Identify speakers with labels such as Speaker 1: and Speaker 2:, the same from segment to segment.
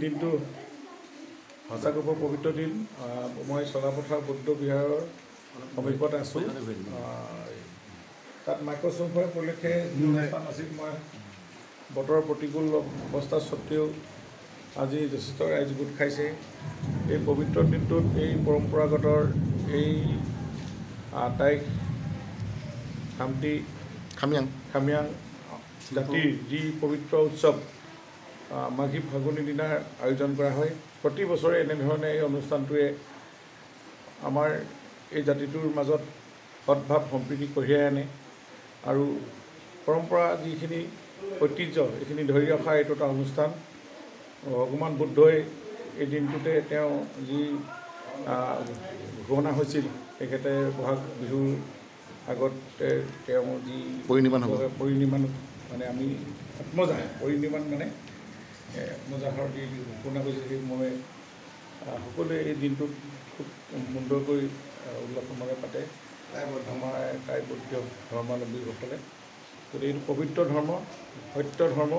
Speaker 1: দিনটো সঁচাকৈ পবিত্ৰ দিন। মই চলাপথাৰ বৌদ্ধ বিহাৰৰ সমীপত আছোঁ। তাত মাইক্ৰ'চফ্টৰ উপলক্ষে যি অনুষ্ঠান আছিল, মই বতৰৰ প্ৰতিকূল অৱস্থা স্বত্বেও আজি যথেষ্ট ৰাইজ গোট খাইছে। এই পবিত্ৰ দিনটোত এই পৰম্পৰাগত এই তাইক খামিয়াং জাতিৰ যি পবিত্ৰ উৎসৱ মাঘী ফাগুনী দিনাৰ আয়োজন কৰা হয়। প্ৰতি বছৰে এনেধৰণে এই অনুষ্ঠানটোৱে আমাৰ এই জাতিটোৰ মাজত সদ্ভাৱ সম্প্ৰীতি কঢ়িয়াই আনে আৰু পৰম্পৰা যিখিনি ঐতিহ্য এইখিনি ধৰি ৰখা এইটো এটা অনুষ্ঠান। ভগৱান বুদ্ধই এই দিনটোতে তেওঁ যি ঘোষণা হৈছিল, তেখেতে বহাগ বিহুৰ আগতে তেওঁ যি পৰিনিৰ্মাণ মানে আমি আত্মজা পৰিনিৰ্মাণ মানে আত্মজাহৰ যি ঘোষণা কৰিছিল, সেই মই সকলোৱে এই দিনটোত খুব সুন্দৰকৈ উল্লাসমাৰে পাতে আমাৰ টাই বৌদ্ধ ধৰ্মাৱলম্বীসকলে। গতিকে এইটো পবিত্ৰ ধৰ্ম, সত্য ধৰ্ম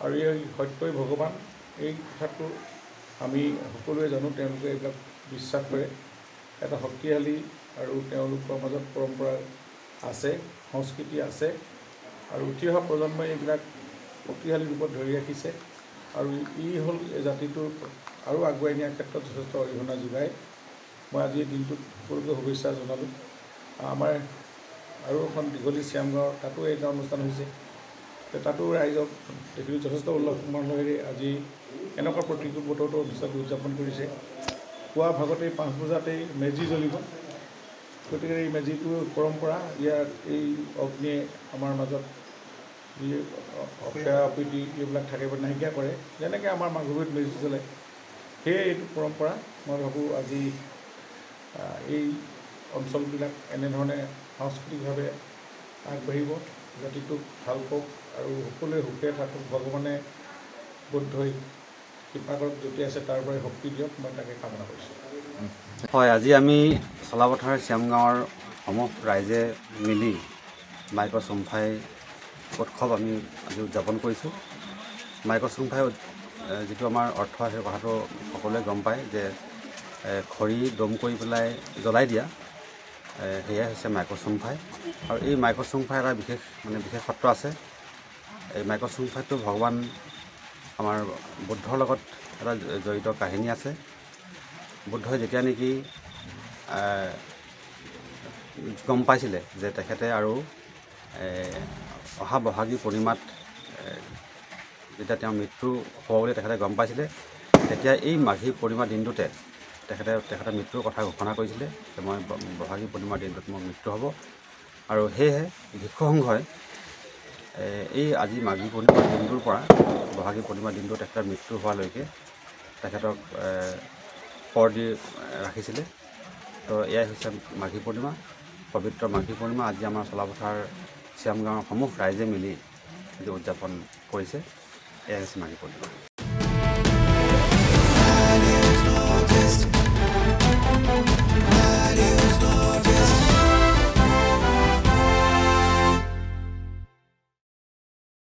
Speaker 1: আৰু এই সত্যই ভগৱান, এই কথাটো আমি সকলোৱে জানো। তেওঁলোকে এইবিলাক বিশ্বাস কৰে। এটা শক্তিশালী আৰু তেওঁলোকৰ মাজত পৰম্পৰা আছে, সংস্কৃতি আছে আৰু উঠি অহা প্ৰজন্মই এইবিলাক শক্তিশালী ৰূপত ধৰি ৰাখিছে আৰু ই হ'ল এই জাতিটোৰ আৰু আগুৱাই নিয়াৰ ক্ষেত্ৰত যথেষ্ট অৰিহণা যোগায়। মই আজি এই দিনটোত সকলোকে শুভেচ্ছা জনালোঁ। আমাৰ আৰু এখন দীঘলী শ্যামগাঁৱৰ তাতো এটা অনুষ্ঠান হৈছে, তাতো ৰাইজক দেখিলোঁ যথেষ্ট উল্লাস মালহেৰে আজি এনেকুৱা প্ৰতিকূল বতৰতো অনুষ্ঠানটো উদযাপন কৰিছে। পুৱা ভাগতেই 5 বজাতেই মেজি জ্বলিব। গতিকে এই মেজিটোৰ পৰম্পৰা, ইয়াত এই অগ্নিয়ে আমাৰ মাজত যি অপয়া অপ্ৰীতি এইবিলাক থাকে নাইকিয়া কৰে, যেনেকৈ আমাৰ মাঘ বিহুত মেজি জ্বলে, সেয়ে এইটো পৰম্পৰা। মই ভাবোঁ আজি এই অঞ্চলবিলাক এনেধৰণে সাংস্কৃতিকভাৱে আগবাঢ়িব, জাতিটোক ভাল পাওক আৰু সকলোৱে সুখে থাকক। ভগৱানে বুদ্ধই কৃপাকৰক য'তে আছে তাৰ পৰাই শক্তি দিয়ক, মই তাকে কামনা কৰিছোঁ।
Speaker 2: হয়, আজি আমি চলাপথাৰ শ্যামগাঁৱৰ সমূহ ৰাইজে মিলি মাইক্ৰ'চুমফাই উৎসৱ আমি আজি উদযাপন কৰিছোঁ। মাইক্ৰ'চুমফাই যিটো আমাৰ অৰ্থ সেই কথাটো সকলোৱে গম পায় যে খৰি দম কৰি পেলাই জ্বলাই দিয়া, সেয়াই হৈছে মাইক্ৰ'চুমফাই। আৰু এই মাইক্ৰ'চুমফাই এটা বিশেষত্ব আছে। এই মাইক্ৰ'চুমফাইটো ভগৱান আমাৰ বুদ্ধৰ লগত এটা জড়িত কাহিনী আছে। বুদ্ধই যেতিয়া নেকি গম পাইছিলে যে তেখেতে আৰু অহা বহাগী পূৰ্ণিমাত যেতিয়া তেওঁৰ মৃত্যু হ'ব বুলি তেখেতে গম পাইছিলে, তেতিয়া এই মাঘী পূৰ্ণিমা দিনটোতে তেখেতে মৃত্যুৰ কথা ঘোষণা কৰিছিলে যে মই বহাগী পূৰ্ণিমাৰ দিনটোত মোৰ মৃত্যু হ'ব। আৰু সেয়েহে ভিক্ষু সংঘই এই আজি মাঘী পূৰ্ণিমাৰ দিনটোৰ পৰা বহাগী পূৰ্ণিমাৰ দিনটো তেখেতৰ মৃত্যু হোৱালৈকে তেখেতক পৰ দি ৰাখিছিলে। তো এয়াই হৈছে মাঘী পূৰ্ণিমা, পবিত্ৰ মাঘী পূৰ্ণিমা। আজি আমাৰ চলাপথাৰ শ্যামগাঁৱৰ সমূহ ৰাইজে মিলি আজি উদযাপন কৰিছে। এয়াই হৈছে মাঘী পূৰ্ণিমা।